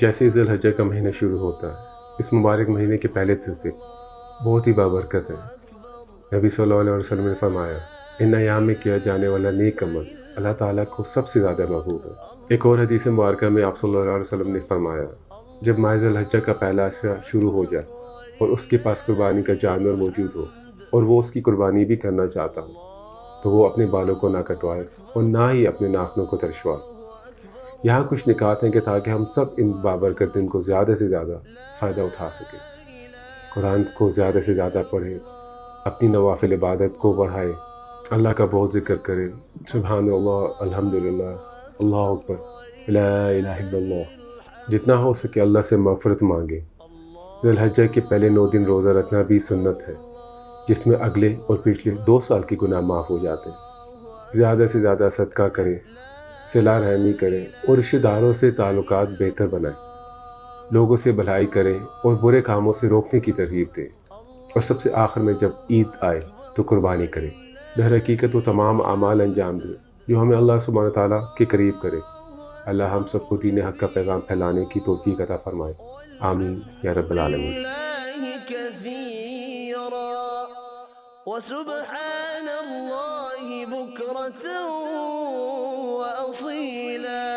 جیسے ہی ذی الحجہ کا مہینہ شروع ہوتا ہے، اس مبارک مہینے کے پہلے دن سے بہت ہی بابرکت ہے۔ نبی صلی اللہ علیہ وسلم نے فرمایا، ان ایام میں کیا جانے والا نیک عمل اللہ تعالیٰ کو سب سے زیادہ محبوب ہے۔ ایک اور حدیث مبارکہ میں آپ صلی اللہ علیہ وسلم نے فرمایا، جب ماہ ذی الحجہ کا پہلا عشرہ شروع ہو جائے اور اس کے پاس قربانی کا جانور موجود ہو اور وہ اس کی قربانی بھی کرنا چاہتا ہو، تو وہ اپنے بالوں کو نہ کٹوائے اور نہ ہی اپنے ناخنوں کو ترشوائے۔ یہاں کچھ نکات ہیں کہ تاکہ ہم سب ان بابرکت دن کو زیادہ سے زیادہ فائدہ اٹھا سکیں، قرآن کو زیادہ سے زیادہ پڑھیں، اپنی نوافل عبادت کو بڑھائیں، اللہ کا بہت ذکر کریں، سبحان اللہ، الحمدللہ، اللہ اکبر، لا الہ الا اللہ، جتنا ہو سکے اللہ سے مغفرت مانگیں۔ ذی الحجہ کے پہلے 9 دن روزہ رکھنا بھی سنت ہے، جس میں اگلے اور پچھلے 2 سال کے گناہ معاف ہو جاتے ہیں۔ زیادہ سے زیادہ صدقہ کریں، صلہ رحمی کریں اور رشتہ داروں سے تعلقات بہتر بنائیں، لوگوں سے بھلائی کریں اور برے کاموں سے روکنے کی ترغیب دیں، اور سب سے آخر میں جب عید آئے تو قربانی کریں۔ در حقیقت وہ تمام اعمال انجام دیں جو ہمیں اللہ سبحانہ تعالیٰ کے قریب کرے۔ اللہ ہم سب کو دین حق کا پیغام پھیلانے کی توفیق عطا فرمائے، آمین یا رب العالمین۔ وسبحان الله بكرة وأصيلا